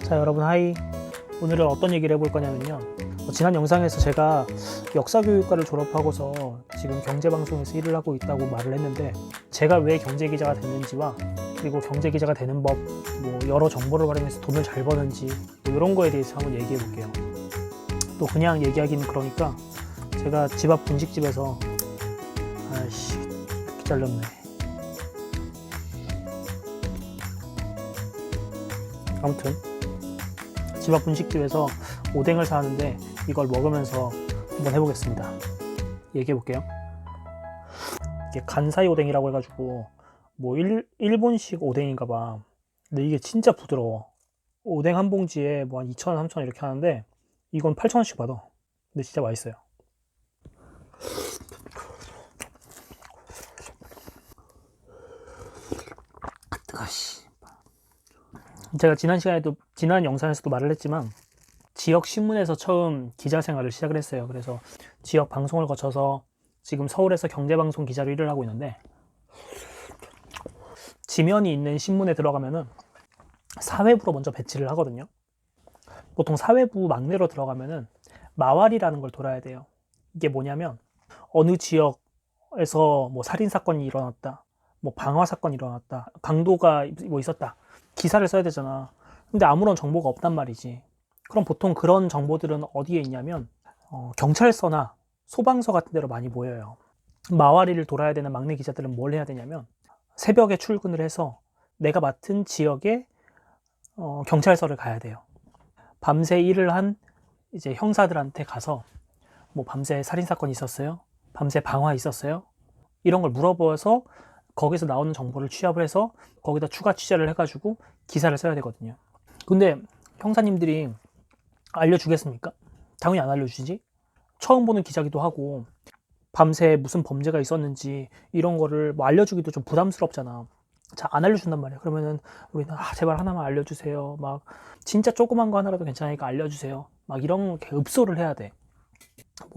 자, 여러분 하이. 오늘은 어떤 얘기를 해볼 거냐면요, 지난 영상에서 제가 역사교육과를 졸업하고서 지금 경제방송에서 일을 하고 있다고 말을 했는데, 제가 왜 경제기자가 됐는지와 그리고 경제기자가 되는 법, 여러 정보를 활용해서 돈을 잘 버는지 이런 거에 대해서 한번 얘기해 볼게요. 또 그냥 얘기하기는 그러니까 제가 집 앞 분식집에서 아이씨 이렇게 잘렸네. 아무튼 집 앞 분식집에서 오뎅을 사는데 이걸 먹으면서 한번 해보겠습니다. 얘기해 볼게요. 이게 간사이 오뎅이라고 해가지고 일본식 오뎅인가 봐. 근데 이게 진짜 부드러워. 오뎅 한 봉지에 한 2,000원, 3,000원 이렇게 하는데 이건 8,000원씩 받아. 근데 진짜 맛있어요. 제가 지난 영상에서도 말을 했지만 지역 신문에서 처음 기자 생활을 시작을 했어요. 그래서 지역 방송을 거쳐서 지금 서울에서 경제방송 기자로 일을 하고 있는데, 지면이 있는 신문에 들어가면은 사회부로 먼저 배치를 하거든요. 보통 사회부 막내로 들어가면은 마왈이라는 걸 돌아야 돼요. 이게 뭐냐면 어느 지역에서 살인 사건이 일어났다, 방화 사건이 일어났다, 강도가 있었다, 기사를 써야 되잖아. 근데 아무런 정보가 없단 말이지. 그럼 보통 그런 정보들은 어디에 있냐면 경찰서나 소방서 같은 데로 많이 모여요. 마와리를 돌아야 되는 막내 기자들은 뭘 해야 되냐면 새벽에 출근을 해서 내가 맡은 지역의 경찰서를 가야 돼요. 밤새 일을 한 이제 형사들한테 가서 밤새 살인사건이 있었어요? 밤새 방화 있었어요? 이런 걸 물어보아서 거기서 나오는 정보를 취합을 해서 거기다 추가 취재를 해가지고 기사를 써야 되거든요. 근데 형사님들이 알려주겠습니까? 당연히 안 알려주지. 처음 보는 기자기도 하고 밤새 무슨 범죄가 있었는지 이런 거를 알려주기도 좀 부담스럽잖아. 자, 안 알려준단 말이야. 그러면은 우리는 제발 하나만 알려주세요. 진짜 조그만 거 하나라도 괜찮으니까 알려주세요. 이런 게 읍소를 해야 돼.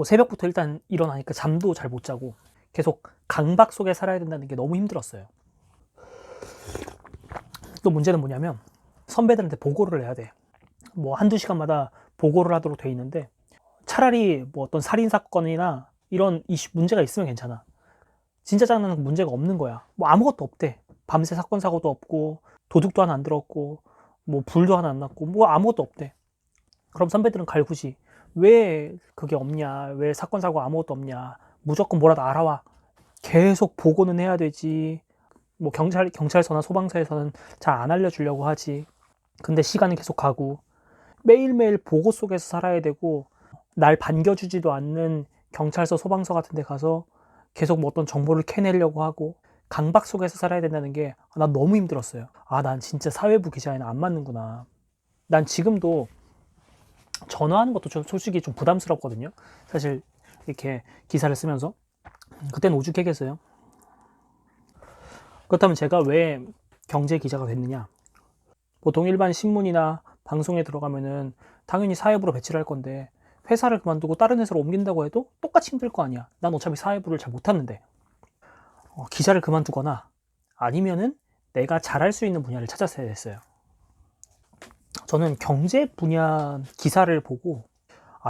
새벽부터 일단 일어나니까 잠도 잘 못 자고 계속 강박 속에 살아야 된다는 게 너무 힘들었어요. 또 문제는 뭐냐면 선배들한테 보고를 해야 돼. 한두 시간마다 보고를 하도록 돼 있는데, 차라리 어떤 살인사건이나 이런 문제가 있으면 괜찮아. 진짜 장난은 문제가 없는 거야. 아무것도 없대. 밤새 사건 사고도 없고 도둑도 하나 안 들었고 불도 하나 안 났고 아무것도 없대. 그럼 선배들은 갈구지. 왜 그게 없냐, 왜 사건 사고 아무것도 없냐, 무조건 뭐라도 알아와. 계속 보고는 해야 되지. 경찰서나 소방서에서는 잘 안 알려주려고 하지. 근데 시간은 계속 가고 매일매일 보고 속에서 살아야 되고, 날 반겨주지도 않는 경찰서, 소방서 같은 데 가서 계속 어떤 정보를 캐내려고 하고 강박 속에서 살아야 된다는 게 난 너무 힘들었어요. 난 진짜 사회부 기자에는 안 맞는구나. 난 지금도 전화하는 것도 솔직히 좀 부담스럽거든요. 사실 이렇게 기사를 쓰면서 그때는 오죽했겠어요. 그렇다면 제가 왜 경제 기자가 됐느냐? 보통 일반 신문이나 방송에 들어가면은 당연히 사회부로 배치를 할 건데, 회사를 그만두고 다른 회사로 옮긴다고 해도 똑같이 힘들 거 아니야. 난 어차피 사회부를 잘 못하는데. 기자를 그만두거나 아니면은 내가 잘할 수 있는 분야를 찾았어야 됐어요. 저는 경제 분야 기사를 보고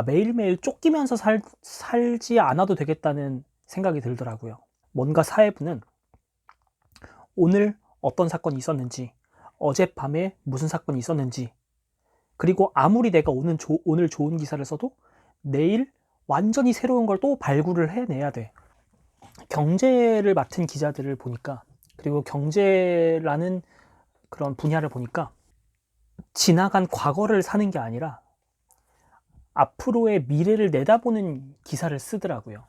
매일매일 쫓기면서 살지 않아도 되겠다는 생각이 들더라고요. 뭔가 사회부는 오늘 어떤 사건이 있었는지, 어젯밤에 무슨 사건이 있었는지, 그리고 아무리 내가 오늘 좋은 기사를 써도 내일 완전히 새로운 걸 또 발굴을 해내야 돼. 경제를 맡은 기자들을 보니까, 그리고 경제라는 그런 분야를 보니까 지나간 과거를 사는 게 아니라 앞으로의 미래를 내다보는 기사를 쓰더라고요.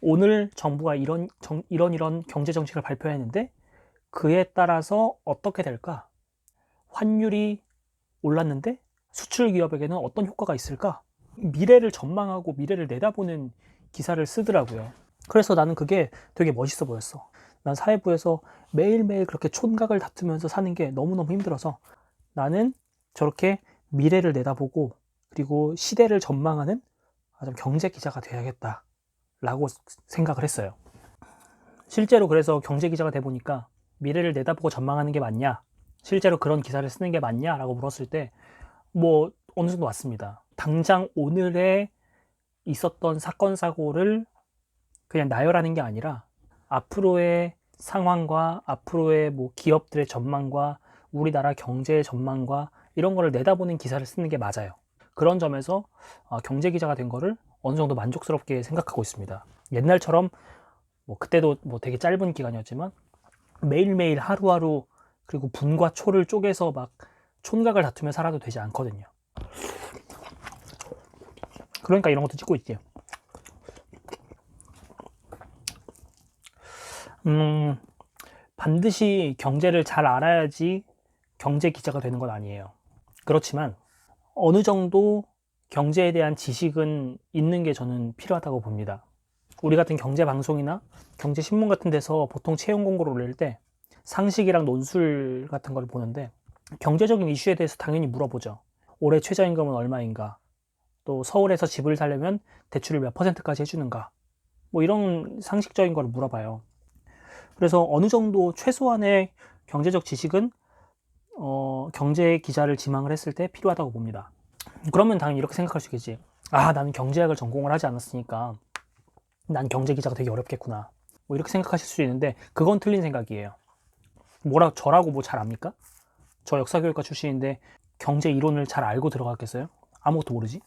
오늘 정부가 이런 경제 정책을 발표했는데 그에 따라서 어떻게 될까? 환율이 올랐는데 수출 기업에게는 어떤 효과가 있을까? 미래를 전망하고 미래를 내다보는 기사를 쓰더라고요. 그래서 나는 그게 되게 멋있어 보였어. 난 사회부에서 매일매일 그렇게 촌각을 다투면서 사는 게 너무너무 힘들어서 나는 저렇게 미래를 내다보고 그리고 시대를 전망하는 경제 기자가 돼야겠다 라고 생각을 했어요. 실제로 그래서 경제 기자가 돼 보니까 미래를 내다보고 전망하는 게 맞냐, 실제로 그런 기사를 쓰는 게 맞냐라고 물었을 때 뭐 어느 정도 왔습니다. 당장 오늘에 있었던 사건 사고를 그냥 나열하는 게 아니라 앞으로의 상황과 앞으로의 뭐 기업들의 전망과 우리나라 경제의 전망과 이런 거를 내다보는 기사를 쓰는 게 맞아요. 그런 점에서 경제 기자가 된 거를 어느 정도 만족스럽게 생각하고 있습니다. 옛날처럼 뭐 그때도 뭐 되게 짧은 기간이었지만 매일매일 하루하루 그리고 분과 초를 쪼개서 막 촌각을 다투며 살아도 되지 않거든요. 그러니까 이런 것도 찍고 있대요. 반드시 경제를 잘 알아야지 경제 기자가 되는 건 아니에요. 그렇지만 어느 정도 경제에 대한 지식은 있는 게 저는 필요하다고 봅니다. 우리 같은 경제 방송이나 경제 신문 같은 데서 보통 채용 공고를 올릴 때 상식이랑 논술 같은 걸 보는데 경제적인 이슈에 대해서 당연히 물어보죠. 올해 최저임금은 얼마인가? 또 서울에서 집을 사려면 대출을 몇 %까지 해주는가? 뭐 이런 상식적인 걸 물어봐요. 그래서 어느 정도 최소한의 경제적 지식은 경제 기자를 지망을 했을 때 필요하다고 봅니다. 그러면 당연히 이렇게 생각할 수 있겠지. 아, 나는 경제학을 전공을 하지 않았으니까 난 경제 기자가 되게 어렵겠구나. 뭐 이렇게 생각하실 수 있는데 그건 틀린 생각이에요. 저라고 뭐 잘 압니까? 저 역사교육과 출신인데 경제 이론을 잘 알고 들어갔겠어요? 아무것도 모르지?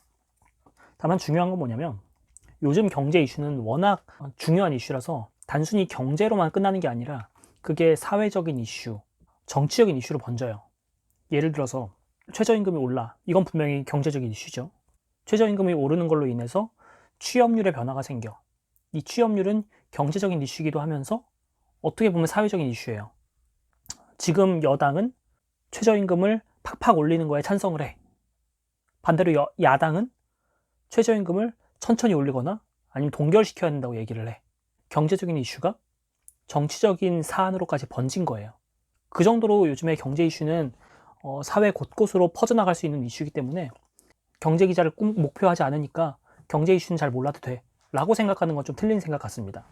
다만 중요한 건 뭐냐면 요즘 경제 이슈는 워낙 중요한 이슈라서 단순히 경제로만 끝나는 게 아니라 그게 사회적인 이슈, 정치적인 이슈로 번져요. 예를 들어서 최저임금이 올라. 이건 분명히 경제적인 이슈죠. 최저임금이 오르는 걸로 인해서 취업률의 변화가 생겨. 이 취업률은 경제적인 이슈이기도 하면서 어떻게 보면 사회적인 이슈예요. 지금 여당은 최저임금을 팍팍 올리는 거에 찬성을 해. 반대로 야당은 최저임금을 천천히 올리거나 아니면 동결시켜야 된다고 얘기를 해. 경제적인 이슈가 정치적인 사안으로까지 번진 거예요. 그 정도로 요즘에 경제 이슈는 사회 곳곳으로 퍼져나갈 수 있는 이슈이기 때문에 경제 기자를 꼭 목표하지 않으니까 경제 이슈는 잘 몰라도 돼 라고 생각하는 건 좀 틀린 생각 같습니다.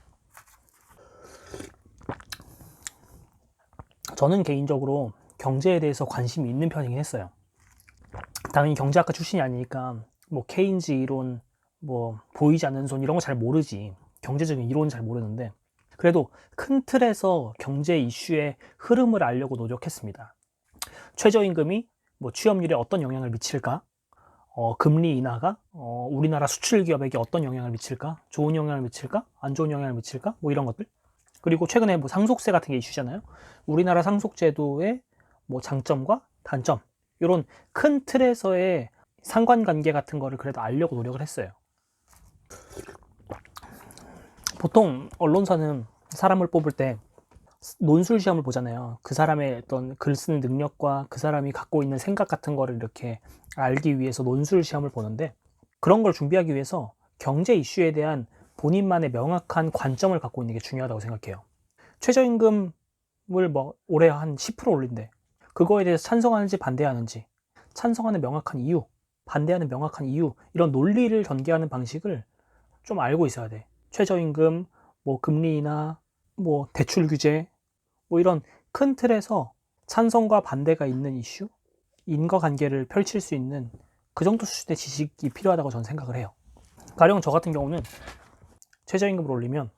저는 개인적으로 경제에 대해서 관심이 있는 편이긴 했어요. 당연히 경제학과 출신이 아니니까 뭐 케인즈 이론, 뭐 보이지 않는 손 이런 거 잘 모르지. 경제적인 이론은 잘 모르는데 그래도 큰 틀에서 경제 이슈의 흐름을 알려고 노력했습니다. 최저임금이 뭐 취업률에 어떤 영향을 미칠까? 금리 인하가 우리나라 수출 기업에게 어떤 영향을 미칠까? 좋은 영향을 미칠까? 안 좋은 영향을 미칠까? 뭐 이런 것들. 그리고 최근에 뭐 상속세 같은 게 이슈잖아요. 우리나라 상속제도의 뭐 장점과 단점 이런 큰 틀에서의 상관관계 같은 거를 그래도 알려고 노력을 했어요. 보통 언론사는 사람을 뽑을 때 논술 시험을 보잖아요. 그 사람의 어떤 글 쓰는 능력과 그 사람이 갖고 있는 생각 같은 거를 이렇게 알기 위해서 논술 시험을 보는데 그런 걸 준비하기 위해서 경제 이슈에 대한 본인만의 명확한 관점을 갖고 있는 게 중요하다고 생각해요. 최저임금을 뭐 올해 한 10% 올린대. 그거에 대해서 찬성하는지 반대하는지, 찬성하는 명확한 이유, 반대하는 명확한 이유, 이런 논리를 전개하는 방식을 좀 알고 있어야 돼. 최저임금, 뭐 금리 인하, 뭐 대출 규제, 뭐 이런 큰 틀에서 찬성과 반대가 있는 이슈, 인과관계를 펼칠 수 있는 그 정도 수준의 지식이 필요하다고 저는 생각을 해요. 가령 저 같은 경우는 최저임금을 올리면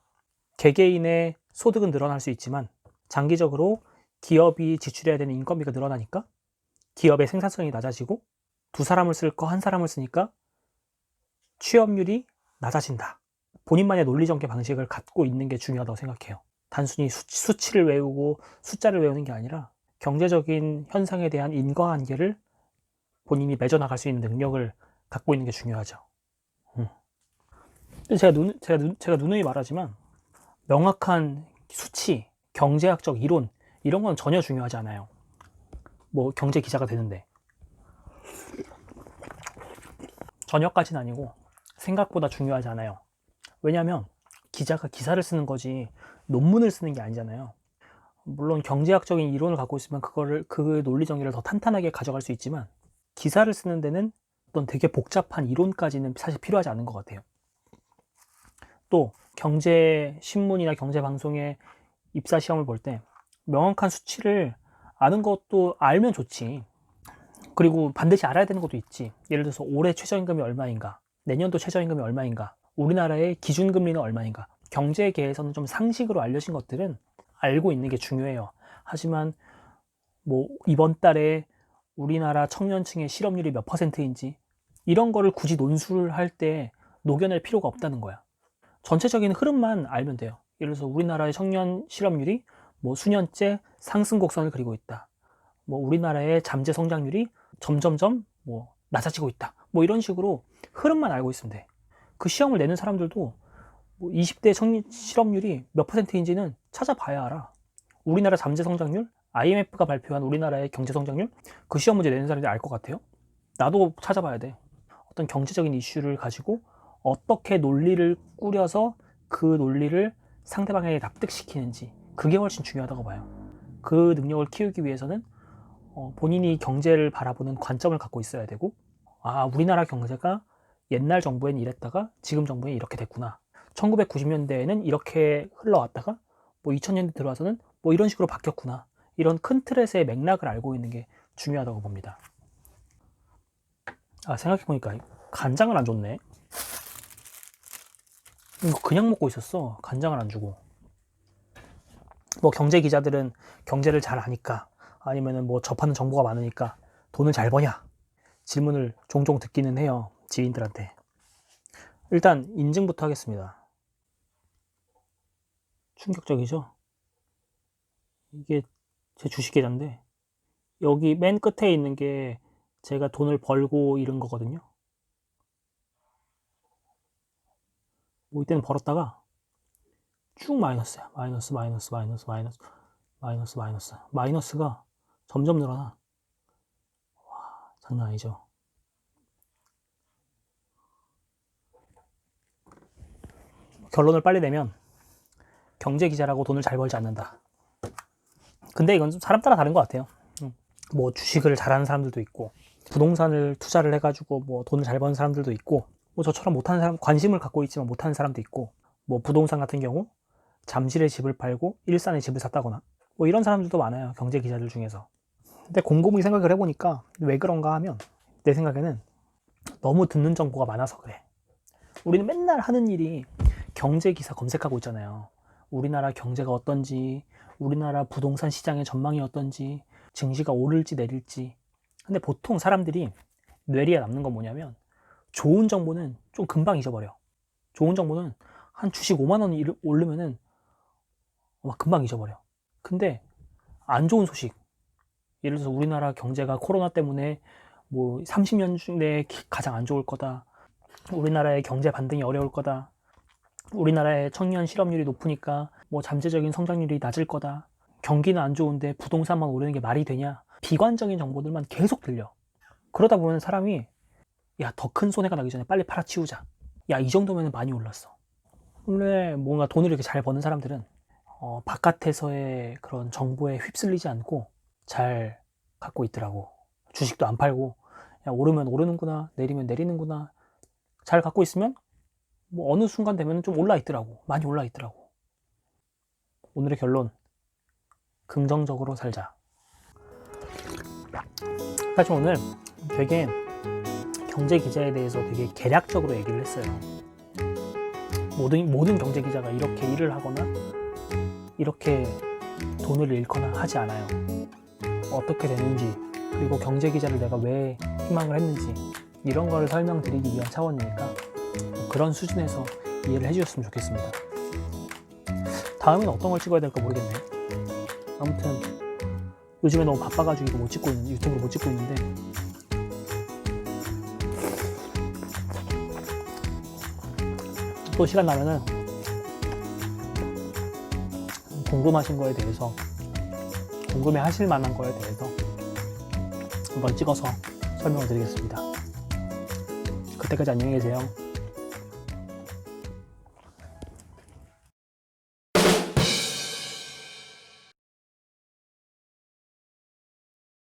개개인의 소득은 늘어날 수 있지만 장기적으로 기업이 지출해야 되는 인건비가 늘어나니까 기업의 생산성이 낮아지고 두 사람을 쓸 거 한 사람을 쓰니까 취업률이 낮아진다. 본인만의 논리 전개 방식을 갖고 있는 게 중요하다고 생각해요. 단순히 수치를 외우고 숫자를 외우는 게 아니라 경제적인 현상에 대한 인과관계를 본인이 맺어나갈 수 있는 능력을 갖고 있는 게 중요하죠. 제가 누누이 말하지만 명확한 수치, 경제학적 이론 이런 건 전혀 중요하지 않아요. 뭐 경제 기자가 되는데 전혀까지는 아니고 생각보다 중요하지 않아요. 왜냐하면 기자가 기사를 쓰는 거지 논문을 쓰는 게 아니잖아요. 물론 경제학적인 이론을 갖고 있으면 그 논리 전개를 더 탄탄하게 가져갈 수 있지만 기사를 쓰는 데는 어떤 되게 복잡한 이론까지는 사실 필요하지 않은 것 같아요. 또 경제 신문이나 경제 방송의 입사 시험을 볼 때 명확한 수치를 아는 것도 알면 좋지. 그리고 반드시 알아야 되는 것도 있지. 예를 들어서 올해 최저임금이 얼마인가, 내년도 최저임금이 얼마인가, 우리나라의 기준금리는 얼마인가. 경제계에서는 좀 상식으로 알려진 것들은 알고 있는 게 중요해요. 하지만 뭐 이번 달에 우리나라 청년층의 실업률이 몇 %인지 이런 거를 굳이 논술을 할 때 녹여낼 필요가 없다는 거야. 전체적인 흐름만 알면 돼요. 예를 들어서 우리나라의 청년 실업률이 뭐 수년째 상승 곡선을 그리고 있다. 뭐 우리나라의 잠재 성장률이 점점점 뭐 낮아지고 있다. 뭐 이런 식으로 흐름만 알고 있으면 돼. 그 시험을 내는 사람들도 뭐 20대 청년 실업률이 몇 %인지는 찾아봐야 알아. 우리나라 잠재 성장률, IMF가 발표한 우리나라의 경제 성장률, 그 시험 문제 내는 사람들이 알 것 같아요? 나도 찾아봐야 돼. 어떤 경제적인 이슈를 가지고 어떻게 논리를 꾸려서 그 논리를 상대방에게 납득시키는지, 그게 훨씬 중요하다고 봐요. 그 능력을 키우기 위해서는 본인이 경제를 바라보는 관점을 갖고 있어야 되고, 아, 우리나라 경제가 옛날 정부엔 이랬다가 지금 정부엔 이렇게 됐구나. 1990년대에는 이렇게 흘러왔다가 뭐 2000년대 들어와서는 뭐 이런 식으로 바뀌었구나. 이런 큰 틀에서의 맥락을 알고 있는 게 중요하다고 봅니다. 아, 생각해보니까 간장을 안 줬네. 이거 그냥 먹고 있었어. 간장을 안 주고. 뭐 경제 기자들은 경제를 잘 아니까, 아니면은 뭐 접하는 정보가 많으니까 돈을 잘 버냐? 질문을 종종 듣기는 해요. 지인들한테. 일단 인증부터 하겠습니다. 충격적이죠? 이게 제 주식 계좌인데 여기 맨 끝에 있는 게 제가 돈을 벌고 잃은 거거든요. 뭐 이때는 벌었다가 쭉 마이너스야. 마이너스, 마이너스, 마이너스, 마이너스, 마이너스, 마이너스. 마이너스가 점점 늘어나. 와, 장난 아니죠. 결론을 빨리 내면 경제 기자라고 돈을 잘 벌지 않는다. 근데 이건 좀 사람 따라 다른 것 같아요. 뭐 주식을 잘하는 사람들도 있고, 부동산을 투자를 해가지고 뭐 돈을 잘 버는 사람들도 있고, 뭐 저처럼 못하는 사람, 관심을 갖고 있지만 못하는 사람도 있고, 뭐 부동산 같은 경우 잠실에 집을 팔고 일산에 집을 샀다거나 뭐 이런 사람들도 많아요. 경제 기자들 중에서. 근데 곰곰이 생각을 해보니까 왜 그런가 하면 내 생각에는 너무 듣는 정보가 많아서 그래. 우리는 맨날 하는 일이 경제 기사 검색하고 있잖아요. 우리나라 경제가 어떤지, 우리나라 부동산 시장의 전망이 어떤지, 증시가 오를지 내릴지. 근데 보통 사람들이 뇌리에 남는 건 뭐냐면 좋은 정보는 좀 금방 잊어버려. 좋은 정보는 한 주식 5만 원 오르면은 막 금방 잊어버려. 근데 안 좋은 소식, 예를 들어서 우리나라 경제가 코로나 때문에 뭐 30년 중에 가장 안 좋을 거다, 우리나라의 경제 반등이 어려울 거다, 우리나라의 청년 실업률이 높으니까 뭐 잠재적인 성장률이 낮을 거다, 경기는 안 좋은데 부동산만 오르는 게 말이 되냐, 비관적인 정보들만 계속 들려. 그러다 보면 사람이 야, 더 큰 손해가 나기 전에 빨리 팔아치우자. 야, 이 정도면 많이 올랐어. 원래 뭔가 돈을 이렇게 잘 버는 사람들은 바깥에서의 그런 정보에 휩쓸리지 않고 잘 갖고 있더라고. 주식도 안 팔고, 야, 오르면 오르는구나, 내리면 내리는구나, 잘 갖고 있으면 뭐 어느 순간 되면 좀 올라 있더라고. 많이 올라 있더라고. 오늘의 결론, 긍정적으로 살자. 사실 오늘 되게 경제 기자에 대해서 되게 개략적으로 얘기를 했어요. 모든 경제 기자가 이렇게 일을 하거나 이렇게 돈을 잃거나 하지 않아요. 어떻게 되는지, 그리고 경제 기자를 내가 왜 희망을 했는지, 이런 거를 설명드리기 위한 차원이니까 그런 수준에서 이해를 해주셨으면 좋겠습니다. 다음엔 어떤 걸 찍어야 될까 모르겠네. 아무튼 요즘에 너무 바빠가지고 이거 유튜브를 못 찍고 있는데, 또 시간 나면은 궁금하신 거에 대해서, 궁금해 하실 만한 거에 대해서 한번 찍어서 설명을 드리겠습니다. 그때까지 안녕히 계세요.